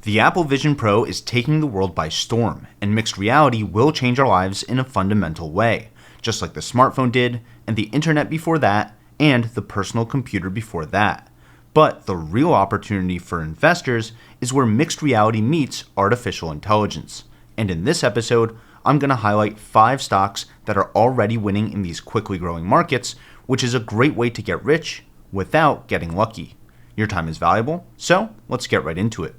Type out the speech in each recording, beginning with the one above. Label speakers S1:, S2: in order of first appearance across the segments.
S1: The Apple Vision Pro is taking the world by storm, and mixed reality will change our lives in a fundamental way, just like the smartphone did, and the internet before that, and the personal computer before that. But the real opportunity for investors is where mixed reality meets artificial intelligence. And in this episode, I'm going to highlight 5 stocks that are already winning in these quickly growing markets, which is a great way to get rich without getting lucky. Your time is valuable, so let's get right into it.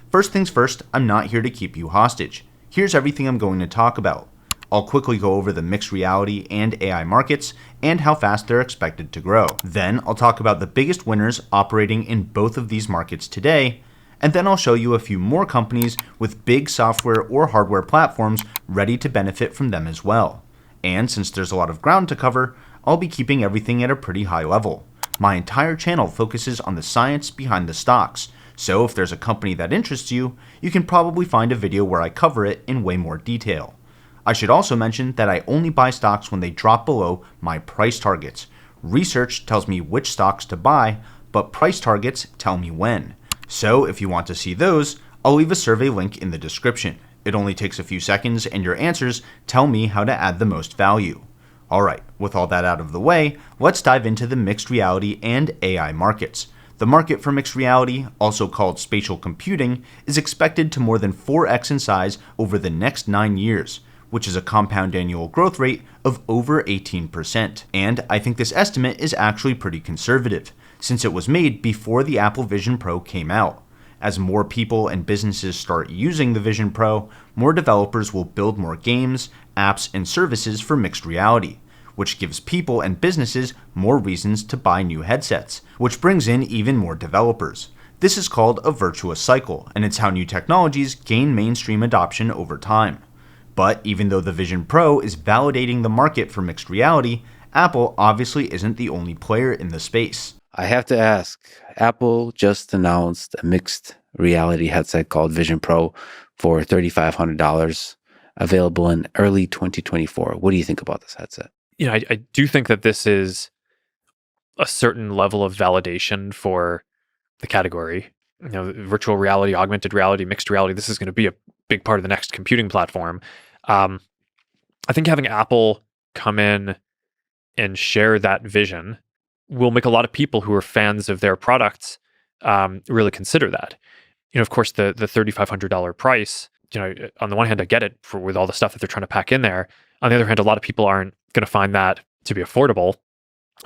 S1: First things first, I'm not here to keep you hostage. Here's everything I'm going to talk about. I'll quickly go over the mixed reality and AI markets and how fast they're expected to grow. Then I'll talk about the biggest winners operating in both of these markets today, and then I'll show you a few more companies with big software or hardware platforms ready to benefit from them as well. And since there's a lot of ground to cover, I'll be keeping everything at a pretty high level. My entire channel focuses on the science behind the stocks, so if there's a company that interests you, you can probably find a video where I cover it in way more detail. I should also mention that I only buy stocks when they drop below my price targets. Research tells me which stocks to buy, but price targets tell me when. So if you want to see those, I'll leave a survey link in the description. It only takes a few seconds and your answers tell me how to add the most value. Alright, with all that out of the way, let's dive into the mixed reality and AI markets. The market for mixed reality, also called spatial computing, is expected to more than 4x in size over the next 9 years, which is a compound annual growth rate of over 18%. And I think this estimate is actually pretty conservative, since it was made before the Apple Vision Pro came out. As more people and businesses start using the Vision Pro, more developers will build more games, apps, and services for mixed reality, which gives people and businesses more reasons to buy new headsets, which brings in even more developers. This is called a virtuous cycle, and it's how new technologies gain mainstream adoption over time. But even though the Vision Pro is validating the market for mixed reality, Apple obviously isn't the only player in the space.
S2: I have to ask, Apple just announced a mixed reality headset called Vision Pro for $3,500, available in early 2024. What do you think about this headset?
S3: I do think that this is a certain level of validation for the category. Virtual reality, augmented reality, mixed reality, this is going to be a big part of the next computing platform. I think having Apple come in and share that vision will make a lot of people who are fans of their products really consider that. Of course, the $3,500 price, on the one hand, I get it with all the stuff that they're trying to pack in there. On the other hand, a lot of people aren't going to find that to be affordable.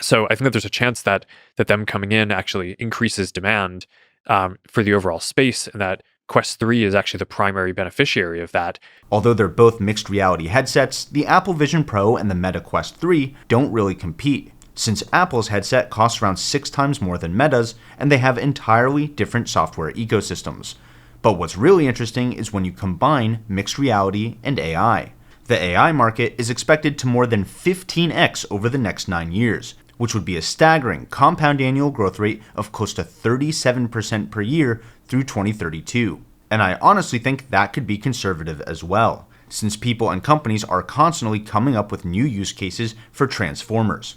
S3: So I think that there's a chance that them coming in actually increases demand for the overall space, and that Quest 3 is actually the primary beneficiary of that.
S1: Although they're both mixed reality headsets, the Apple Vision Pro and the Meta Quest 3 don't really compete, since Apple's headset costs around 6 times more than Meta's, and they have entirely different software ecosystems. But what's really interesting is when you combine mixed reality and AI. The AI market is expected to more than 15x over the next 9 years, which would be a staggering compound annual growth rate of close to 37% per year through 2032. And I honestly think that could be conservative as well, since people and companies are constantly coming up with new use cases for transformers.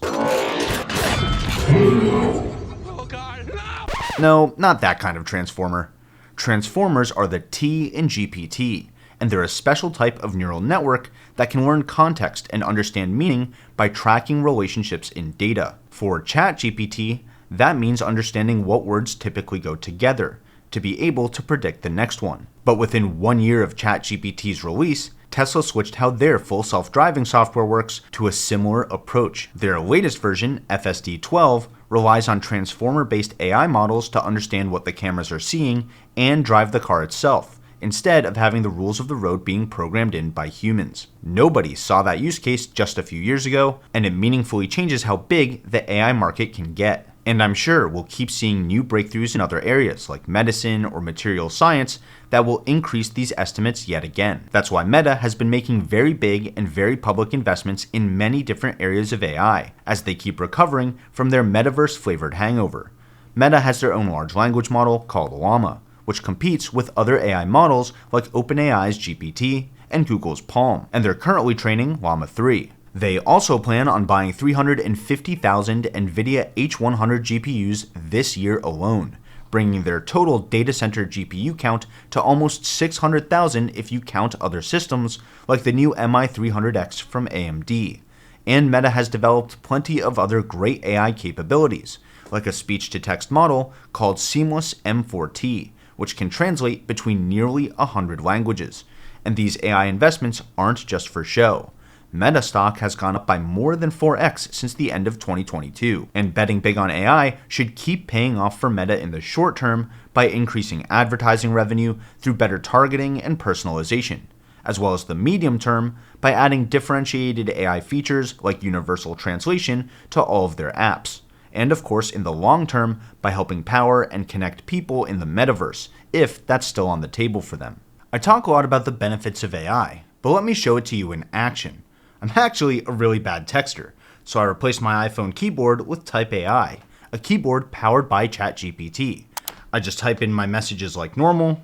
S1: No, not that kind of transformer. Transformers are the T in GPT, and they're a special type of neural network that can learn context and understand meaning by tracking relationships in data. For ChatGPT, that means understanding what words typically go together to be able to predict the next one. But within 1 year of ChatGPT's release, Tesla switched how their full self-driving software works to a similar approach. Their latest version, FSD12, relies on transformer-based AI models to understand what the cameras are seeing and drive the car itself, instead of having the rules of the road being programmed in by humans. Nobody saw that use case just a few years ago, and it meaningfully changes how big the AI market can get. And I'm sure we'll keep seeing new breakthroughs in other areas like medicine or material science that will increase these estimates yet again. That's why Meta has been making very big and very public investments in many different areas of AI as they keep recovering from their metaverse-flavored hangover. Meta has their own large language model called Llama, which competes with other AI models like OpenAI's GPT and Google's Palm, and they're currently training Llama 3. They also plan on buying 350,000 NVIDIA H100 GPUs this year alone, bringing their total data center GPU count to almost 600,000 if you count other systems, like the new MI300X from AMD. And Meta has developed plenty of other great AI capabilities, like a speech-to-text model called Seamless M4T, which can translate between nearly 100 languages. And these AI investments aren't just for show. Meta stock has gone up by more than 4x since the end of 2022, and betting big on AI should keep paying off for Meta in the short term by increasing advertising revenue through better targeting and personalization, as well as the medium term by adding differentiated AI features like universal translation to all of their apps, and of course in the long term by helping power and connect people in the metaverse, if that's still on the table for them. I talk a lot about the benefits of AI, but let me show it to you in action. I'm actually a really bad texter, so I replaced my iPhone keyboard with Type AI, a keyboard powered by ChatGPT. I just type in my messages like normal,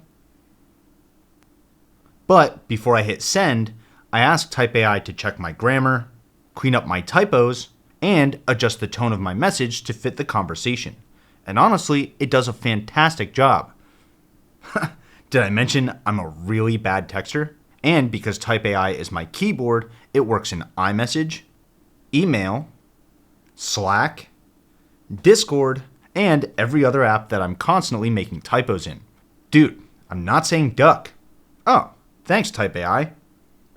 S1: but before I hit send, I ask Type AI to check my grammar, clean up my typos, and adjust the tone of my message to fit the conversation. And honestly, it does a fantastic job. Did I mention I'm a really bad texter? And because Type AI is my keyboard, it works in iMessage, email, Slack, Discord, and every other app that I'm constantly making typos in. Dude, I'm not saying duck. Oh, thanks Type AI.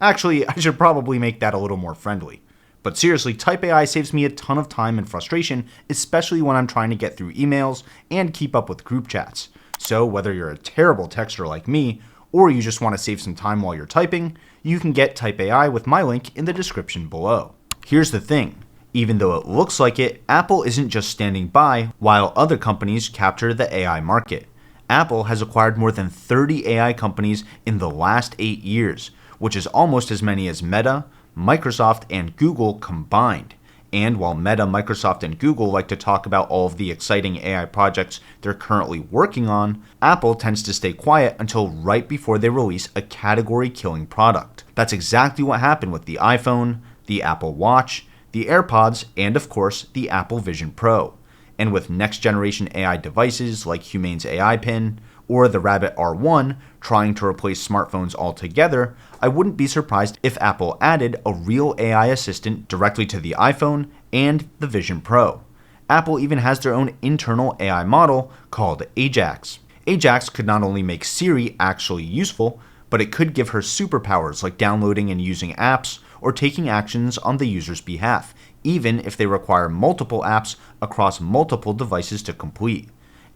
S1: Actually, I should probably make that a little more friendly. But seriously, Type AI saves me a ton of time and frustration, especially when I'm trying to get through emails and keep up with group chats. So whether you're a terrible texter like me, or you just want to save some time while you're typing, you can get Type AI with my link in the description below. Here's the thing, even though it looks like it, Apple isn't just standing by while other companies capture the AI market. Apple has acquired more than 30 AI companies in the last 8 years, which is almost as many as Meta, Microsoft, and Google combined. And while Meta, Microsoft, and Google like to talk about all of the exciting AI projects they're currently working on, Apple tends to stay quiet until right before they release a category-killing product. That's exactly what happened with the iPhone, the Apple Watch, the AirPods, and of course, the Apple Vision Pro. And with next-generation AI devices like Humane's AI Pin, or the Rabbit R1 trying to replace smartphones altogether, I wouldn't be surprised if Apple added a real AI assistant directly to the iPhone and the Vision Pro. Apple even has their own internal AI model called Ajax. Ajax could not only make Siri actually useful, but it could give her superpowers like downloading and using apps or taking actions on the user's behalf, even if they require multiple apps across multiple devices to complete.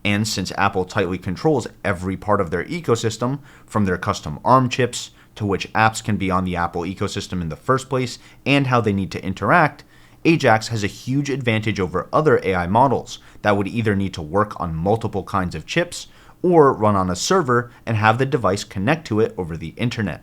S1: And since Apple tightly controls every part of their ecosystem, from their custom ARM chips to which apps can be on the Apple ecosystem in the first place and how they need to interact, Ajax has a huge advantage over other AI models that would either need to work on multiple kinds of chips or run on a server and have the device connect to it over the internet.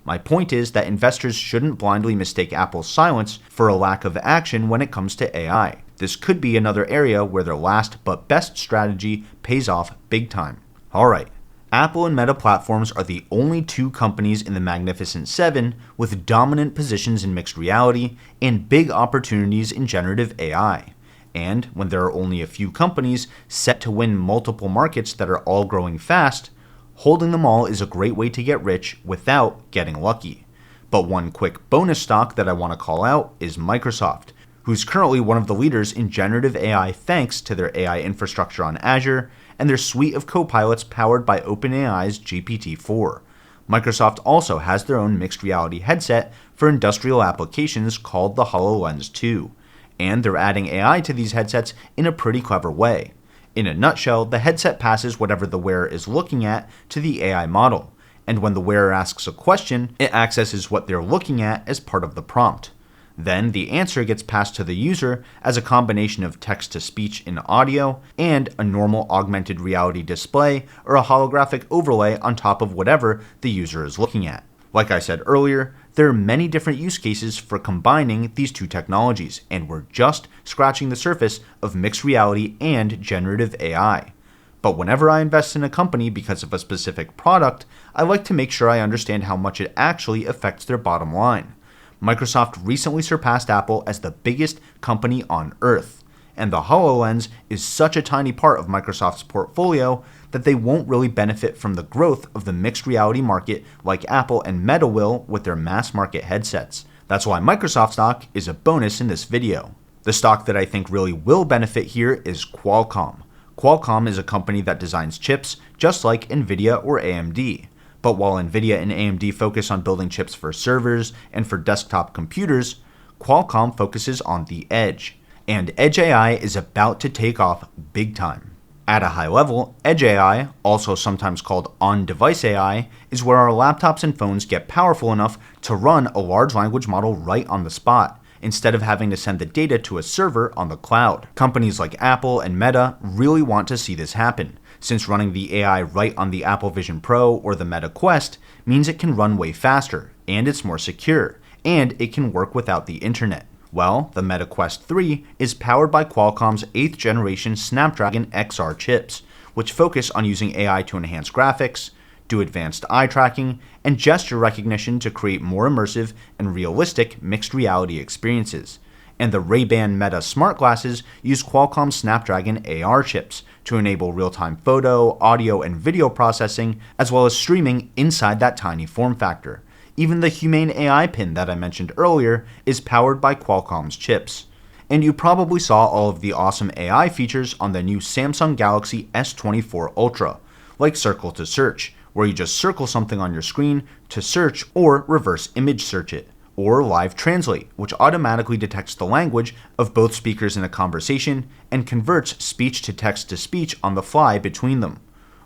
S1: My point is that investors shouldn't blindly mistake Apple's silence for a lack of action when it comes to AI. This could be another area where their last but best strategy pays off big time. Alright, Apple and Meta platforms are the only two companies in the Magnificent Seven with dominant positions in mixed reality and big opportunities in generative AI. And when there are only a few companies set to win multiple markets that are all growing fast, holding them all is a great way to get rich without getting lucky. But one quick bonus stock that I want to call out is Microsoft, who's currently one of the leaders in generative AI thanks to their AI infrastructure on Azure and their suite of copilots powered by OpenAI's GPT-4. Microsoft also has their own mixed reality headset for industrial applications called the HoloLens 2, and they're adding AI to these headsets in a pretty clever way. In a nutshell, the headset passes whatever the wearer is looking at to the AI model, and when the wearer asks a question, it accesses what they're looking at as part of the prompt. Then the answer gets passed to the user as a combination of text-to-speech in audio and a normal augmented reality display or a holographic overlay on top of whatever the user is looking at. Like I said earlier, there are many different use cases for combining these two technologies, and we're just scratching the surface of mixed reality and generative AI. But whenever I invest in a company because of a specific product, I like to make sure I understand how much it actually affects their bottom line. Microsoft recently surpassed Apple as the biggest company on Earth, and the HoloLens is such a tiny part of Microsoft's portfolio that they won't really benefit from the growth of the mixed reality market like Apple and Meta will with their mass market headsets. That's why Microsoft stock is a bonus in this video. The stock that I think really will benefit here is Qualcomm. Qualcomm is a company that designs chips just like Nvidia or AMD. But while Nvidia and AMD focus on building chips for servers and for desktop computers, Qualcomm focuses on the edge. And Edge AI is about to take off big time. At a high level, Edge AI, also sometimes called on-device AI, is where our laptops and phones get powerful enough to run a large language model right on the spot, instead of having to send the data to a server on the cloud. Companies like Apple and Meta really want to see this happen, since running the AI right on the Apple Vision Pro or the Meta Quest means it can run way faster, and it's more secure, and it can work without the internet. Well, the Meta Quest 3 is powered by Qualcomm's 8th generation Snapdragon XR chips, which focus on using AI to enhance graphics, do advanced eye tracking, and gesture recognition to create more immersive and realistic mixed reality experiences. And the Ray-Ban Meta smart glasses use Qualcomm Snapdragon AR chips to enable real-time photo, audio, and video processing, as well as streaming inside that tiny form factor. Even the Humane AI pin that I mentioned earlier is powered by Qualcomm's chips. And you probably saw all of the awesome AI features on the new Samsung Galaxy S24 Ultra, like Circle to Search, where you just circle something on your screen to search or reverse image search it, or Live Translate, which automatically detects the language of both speakers in a conversation and converts speech to speech on the fly between them,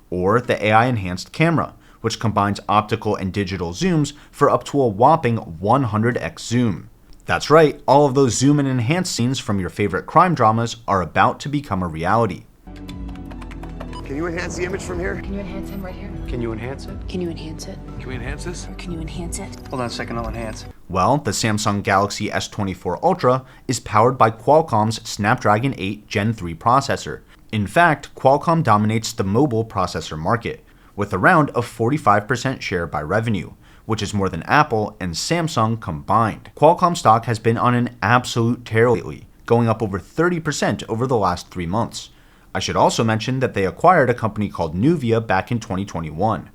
S1: or the AI enhanced camera, which combines optical and digital zooms for up to a whopping 100x zoom. That's right, all of those zoom and enhance scenes from your favorite crime dramas are about to become a reality.
S4: Can you enhance the image from here?
S5: Can you enhance him right here?
S6: Can you enhance it?
S5: Can you enhance it?
S6: Can we enhance this?
S5: Or can you enhance it?
S6: Hold on a second, I'll enhance.
S1: Well, the Samsung Galaxy S24 Ultra is powered by Qualcomm's Snapdragon 8 Gen 3 processor. In fact, Qualcomm dominates the mobile processor market, with around a 45% share by revenue, which is more than Apple and Samsung combined. Qualcomm stock has been on an absolute tear lately, going up over 30% over the last 3 months. I should also mention that they acquired a company called Nuvia back in 2021.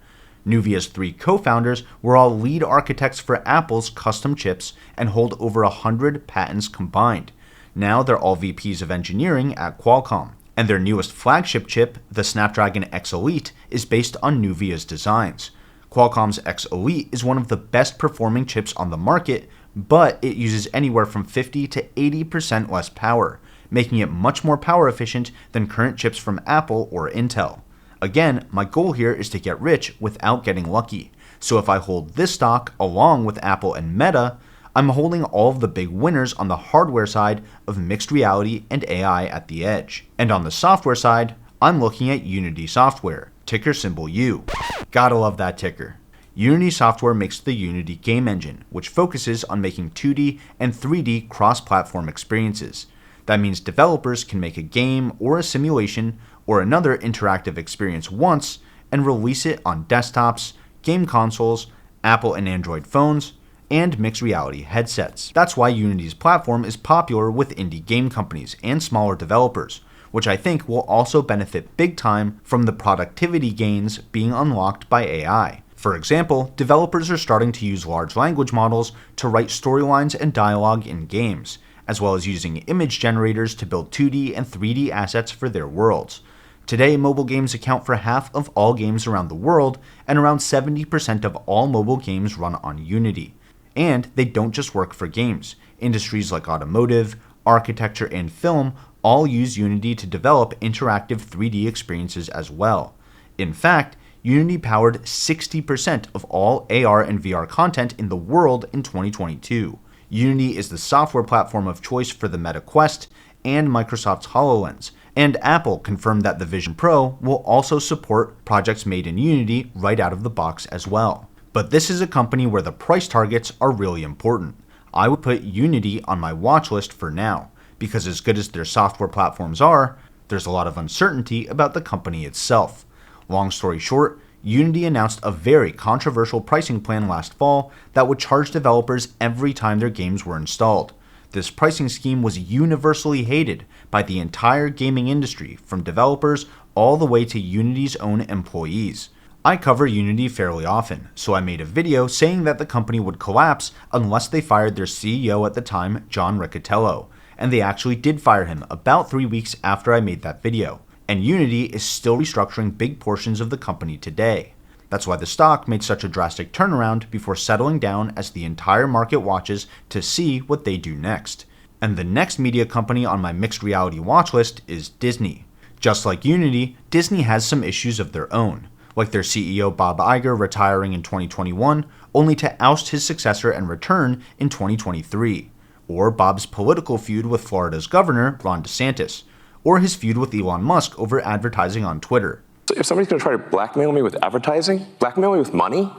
S1: Nuvia's 3 co-founders were all lead architects for Apple's custom chips and hold over 100 patents combined. Now they're all VPs of engineering at Qualcomm. And their newest flagship chip, the Snapdragon X Elite, is based on Nuvia's designs. Qualcomm's X Elite is one of the best performing chips on the market, but it uses anywhere from 50 to 80% less power, making it much more power efficient than current chips from Apple or Intel. Again, my goal here is to get rich without getting lucky. So if I hold this stock along with Apple and Meta, I'm holding all of the big winners on the hardware side of mixed reality and AI at the edge. And on the software side, I'm looking at Unity Software, ticker symbol U. Gotta love that ticker. Unity Software makes the Unity game engine, which focuses on making 2D and 3D cross-platform experiences. That means developers can make a game or a simulation or another interactive experience once and release it on desktops, game consoles, Apple and Android phones, and mixed reality headsets. That's why Unity's platform is popular with indie game companies and smaller developers, which I think will also benefit big time from the productivity gains being unlocked by AI. For example, developers are starting to use large language models to write storylines and dialogue in games, as well as using image generators to build 2D and 3D assets for their worlds. Today, mobile games account for half of all games around the world, and around 70% of all mobile games run on Unity. And they don't just work for games. Industries like automotive, architecture, and film all use Unity to develop interactive 3D experiences as well. In fact, Unity powered 60% of all AR and VR content in the world in 2022. Unity is the software platform of choice for the Meta Quest and Microsoft's HoloLens, and Apple confirmed that the Vision Pro will also support projects made in Unity right out of the box as well. But this is a company where the price targets are really important. I would put Unity on my watch list for now, because as good as their software platforms are, there's a lot of uncertainty about the company itself. Long story short, Unity announced a very controversial pricing plan last fall that would charge developers every time their games were installed. This pricing scheme was universally hated by the entire gaming industry, from developers all the way to Unity's own employees. I cover Unity fairly often, so I made a video saying that the company would collapse unless they fired their CEO at the time, John Riccitiello, and they actually did fire him about 3 weeks after I made that video. And Unity is still restructuring big portions of the company today. That's why the stock made such a drastic turnaround before settling down as the entire market watches to see what they do next. And the next media company on my mixed reality watch list is Disney. Just like Unity, Disney has some issues of their own, like their CEO Bob Iger retiring in 2021, only to oust his successor and return in 2023, or Bob's political feud with Florida's governor, Ron DeSantis, or his feud with Elon Musk over advertising on Twitter.
S7: So if somebody's going to try to blackmail me with advertising, blackmail me with money,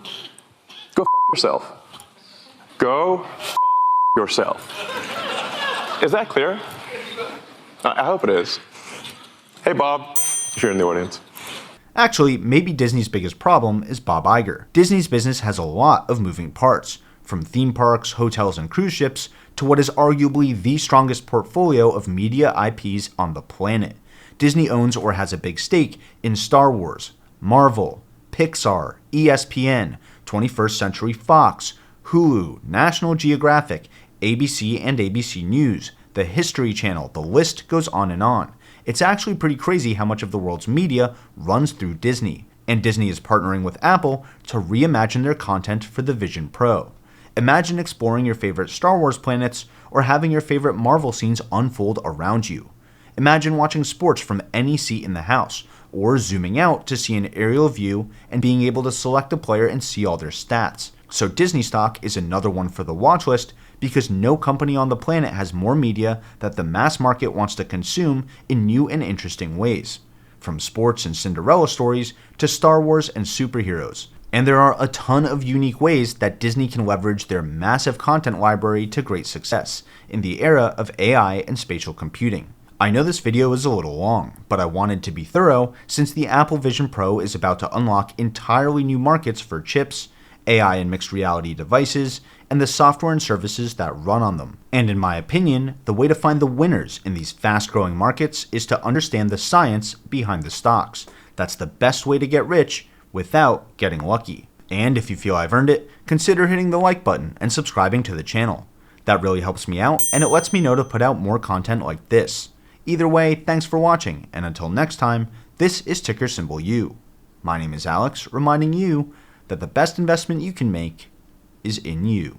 S7: go f yourself. Go f yourself. Is that clear? I hope it is. Hey, Bob, if you're in the audience.
S1: Actually, maybe Disney's biggest problem is Bob Iger. Disney's business has a lot of moving parts, from theme parks, hotels, and cruise ships to what is arguably the strongest portfolio of media IPs on the planet. Disney owns or has a big stake in Star Wars, Marvel, Pixar, ESPN, 21st Century Fox, Hulu, National Geographic, ABC and ABC News, the History Channel, the list goes on and on. It's actually pretty crazy how much of the world's media runs through Disney, and Disney is partnering with Apple to reimagine their content for the Vision Pro. Imagine exploring your favorite Star Wars planets or having your favorite Marvel scenes unfold around you. Imagine watching sports from any seat in the house, or zooming out to see an aerial view and being able to select a player and see all their stats. So Disney stock is another one for the watch list because no company on the planet has more media that the mass market wants to consume in new and interesting ways, from sports and Cinderella stories to Star Wars and superheroes. And there are a ton of unique ways that Disney can leverage their massive content library to great success in the era of AI and spatial computing. I know this video is a little long, but I wanted to be thorough since the Apple Vision Pro is about to unlock entirely new markets for chips, AI and mixed reality devices, and the software and services that run on them. And in my opinion, the way to find the winners in these fast-growing markets is to understand the science behind the stocks. That's the best way to get rich without getting lucky. And if you feel I've earned it, consider hitting the like button and subscribing to the channel. That really helps me out, and it lets me know to put out more content like this. Either way, thanks for watching, and until next time, this is Ticker Symbol U. My name is Alex, reminding you that the best investment you can make is in you.